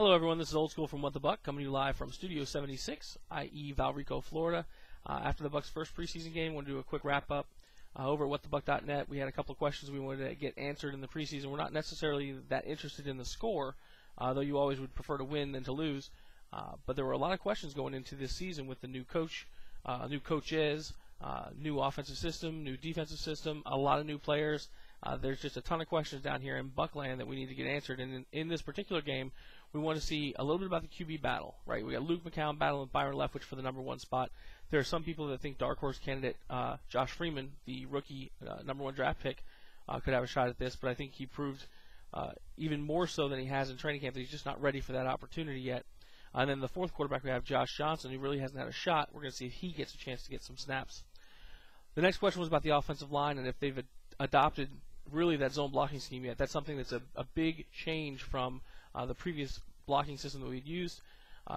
Hello, everyone. This is Old School from What the Buck, coming to you live from Studio 76, i.e. Valrico, Florida. After the Bucks' first preseason game, we're going to do a quick wrap-up over at whatthebuck.net. We had a couple of questions we wanted to get answered in the preseason. We're not necessarily that interested in the score, though you always would prefer to win than to lose. But there were a lot of questions going into this season with the new coach, new coaches, new offensive system, new defensive system, a lot of new players. There's just a ton of questions down here in Buckland that we need to get answered. And in this particular game, we want to see a little bit about the QB battle, right? We got Luke McCown battling with Byron Leftwich for the number one spot. There are some people that think dark horse candidate Josh Freeman, the rookie number one draft pick, could have a shot at this, but I think he proved even more so than he has in training camp that he's just not ready for that opportunity yet. And then the fourth quarterback, we have Josh Johnson, who really hasn't had a shot. We're going to see if he gets a chance to get some snaps. The next question was about the offensive line and if they've adopted really that zone blocking scheme yet. That's something that's a big change from the previous blocking system that we'd used.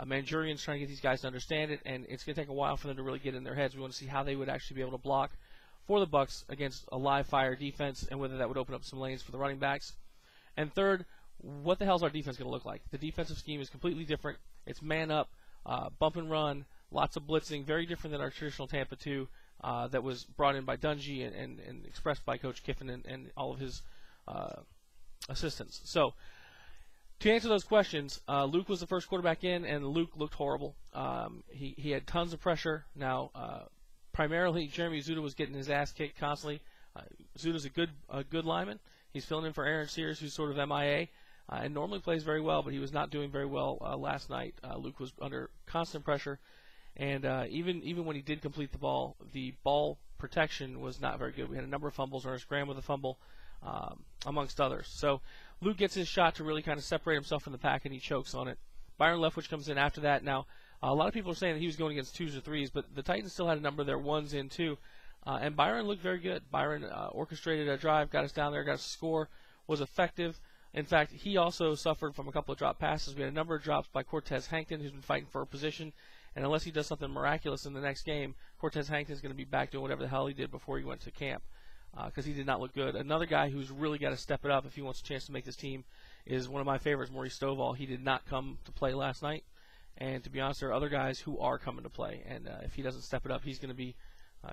Manjurian's trying to get these guys to understand it, and it's going to take a while for them to really get in their heads. We want to see how they would actually be able to block for the Bucks against a live fire defense and whether that would open up some lanes for the running backs. And third, what the hell is our defense going to look like? The defensive scheme is completely different. It's man up, bump and run, lots of blitzing, very different than our traditional Tampa 2 that was brought in by Dungy and expressed by Coach Kiffin and all of his assistants. So, to answer those questions, Luke was the first quarterback in, and Luke looked horrible. He had tons of pressure. Now, primarily, Jeremy Zuda was getting his ass kicked constantly. Zuda's a good lineman. He's filling in for Aaron Sears, who's sort of MIA, and normally plays very well, but he was not doing very well last night. Luke was under constant pressure, and even when he did complete the ball protection was not very good. We had a number of fumbles. Ernest Graham with a fumble, amongst others. So Luke gets his shot to really kind of separate himself from the pack, and he chokes on it. Byron Leftwich comes in after that. Now, a lot of people are saying that he was going against twos or threes, but the Titans still had a number of their ones in too. And Byron looked very good. Byron orchestrated a drive, got us down there, got us a score, was effective. In fact, he also suffered from a couple of drop passes. We had a number of drops by Cortez Hankton, who's been fighting for a position. And unless he does something miraculous in the next game, Cortez Hankton's going to be back doing whatever the hell he did before he went to camp, because he did not look good. Another guy who's really got to step it up if he wants a chance to make this team is one of my favorites, Maurice Stovall. He did not come to play last night. And to be honest, there are other guys who are coming to play. And if he doesn't step it up, he's going to be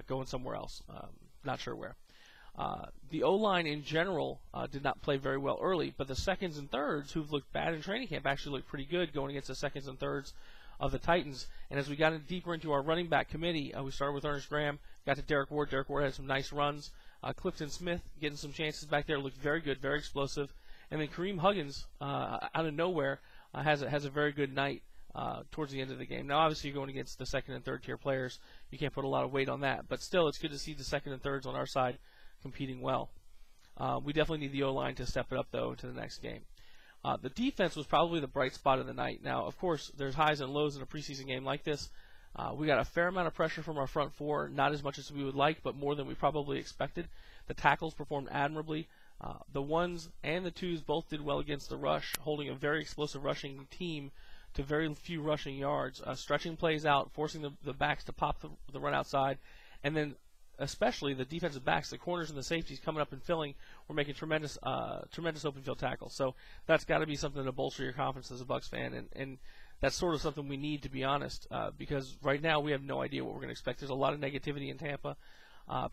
going somewhere else. Not sure where. The O-line in general did not play very well early, but the seconds and thirds, who've looked bad in training camp, actually looked pretty good going against the seconds and thirds of the Titans. And as we got deeper into our running back committee, we started with Ernest Graham, got to Derek Ward. Derek Ward had some nice runs. Clifton Smith getting some chances back there, looked very good, very explosive. And then Kareem Huggins, out of nowhere, has a very good night towards the end of the game. Now, obviously, you're going against the second and third tier players. You can't put a lot of weight on that. But still, it's good to see the second and thirds on our side competing well. We definitely need the O-line to step it up, though, to the next game. The defense was probably the bright spot of the night. Now, of course, there's highs and lows in a preseason game like this. We got a fair amount of pressure from our front four, not as much as we would like, but more than we probably expected. The tackles performed admirably. The ones and the twos both did well against the rush, holding a very explosive rushing team to very few rushing yards, stretching plays out, forcing the backs to pop the run outside, and then especially the defensive backs, the corners and the safeties coming up and filling, were making tremendous open field tackles. So that's got to be something to bolster your confidence as a Bucs fan, and that's sort of something we need, to be honest, because right now we have no idea what we're going to expect. There's a lot of negativity in Tampa.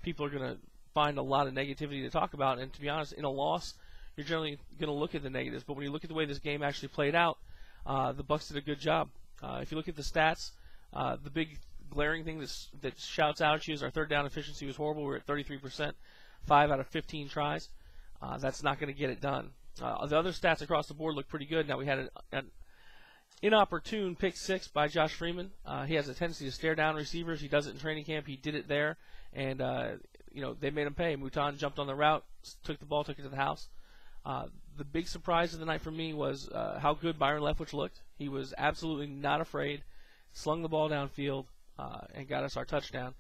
People are going to find a lot of negativity to talk about, and to be honest, in a loss, you're generally going to look at the negatives. But when you look at the way this game actually played out, the Bucs did a good job. If you look at the stats, the big glaring thing that shouts out at you is our third down efficiency was horrible. We're at 33%, 5 out of 15 tries. That's not going to get it done. The other stats across the board look pretty good. Now, we had an inopportune pick six by Josh Freeman. He has a tendency to stare down receivers. He does it in training camp. He did it there, and they made him pay. Mouton jumped on the route, took the ball, took it to the house. The big surprise of the night for me was how good Byron Leftwich looked. He was absolutely not afraid, slung the ball downfield, and got us our touchdown.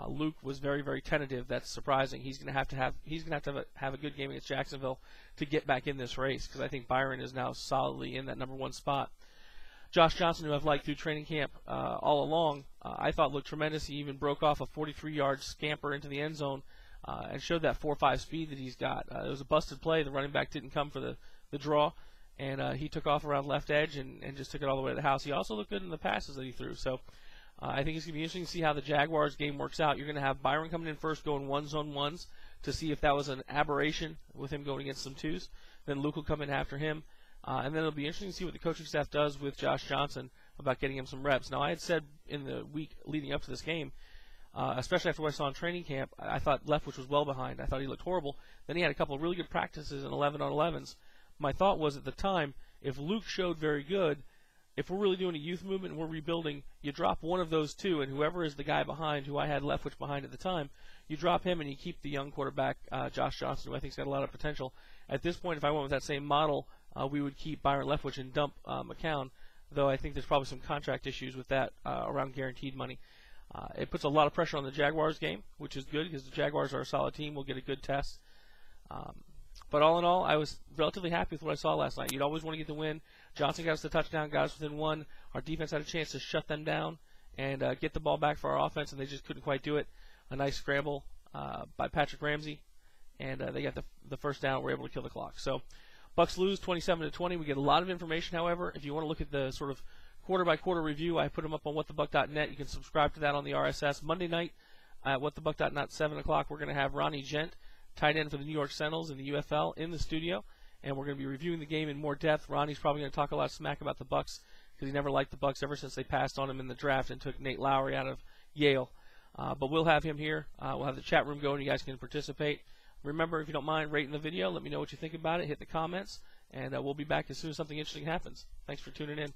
Luke was very, very tentative. That's surprising. He's going to have a good game against Jacksonville to get back in this race, because I think Byron is now solidly in that number one spot. Josh Johnson, who I've liked through training camp all along, I thought looked tremendous. He even broke off a 43-yard scamper into the end zone and showed that 4.5 speed that he's got. It was a busted play. The running back didn't come for the draw, and he took off around left edge and just took it all the way to the house. He also looked good in the passes that he threw. So I think it's going to be interesting to see how the Jaguars game works out. You're going to have Byron coming in first, going ones on ones to see if that was an aberration with him going against some twos. Then Luke will come in after him. And then it'll be interesting to see what the coaching staff does with Josh Johnson about getting him some reps. Now, I had said in the week leading up to this game, especially after what I saw in training camp, I thought Leftwich was well behind. I thought he looked horrible. Then he had a couple of really good practices in 11-on-11s. My thought was at the time, if Luke showed very good, if we're really doing a youth movement and we're rebuilding, you drop one of those two, and whoever is the guy behind, who I had Leftwich behind at the time, you drop him and you keep the young quarterback, Josh Johnson, who I think's got a lot of potential. At this point, if I went with that same model, we would keep Byron Leftwich and dump McCown, though I think there's probably some contract issues with that around guaranteed money. It puts a lot of pressure on the Jaguars game, which is good because the Jaguars are a solid team. We'll get a good test. But all in all, I was relatively happy with what I saw last night. You'd always want to get the win. Johnson got us the touchdown, got us within one. Our defense had a chance to shut them down and get the ball back for our offense, and they just couldn't quite do it. A nice scramble by Patrick Ramsey, and they got the first down. We're able to kill the clock. So Bucks lose 27-20. We get a lot of information, however. If you want to look at the sort of quarter-by-quarter review, I put them up on whatthebuck.net. You can subscribe to that on the RSS. Monday night at whatthebuck.net, 7 o'clock, we're going to have Ronnie Gent, tight end for the New York Sentinels in the UFL, in the studio, and we're going to be reviewing the game in more depth. Ronnie's probably going to talk a lot of smack about the Bucks because he never liked the Bucks ever since they passed on him in the draft and took Nate Lowry out of Yale. But we'll have him here. We'll have the chat room going. You guys can participate. Remember, if you don't mind rating the video, let me know what you think about it. Hit the comments, and we'll be back as soon as something interesting happens. Thanks for tuning in.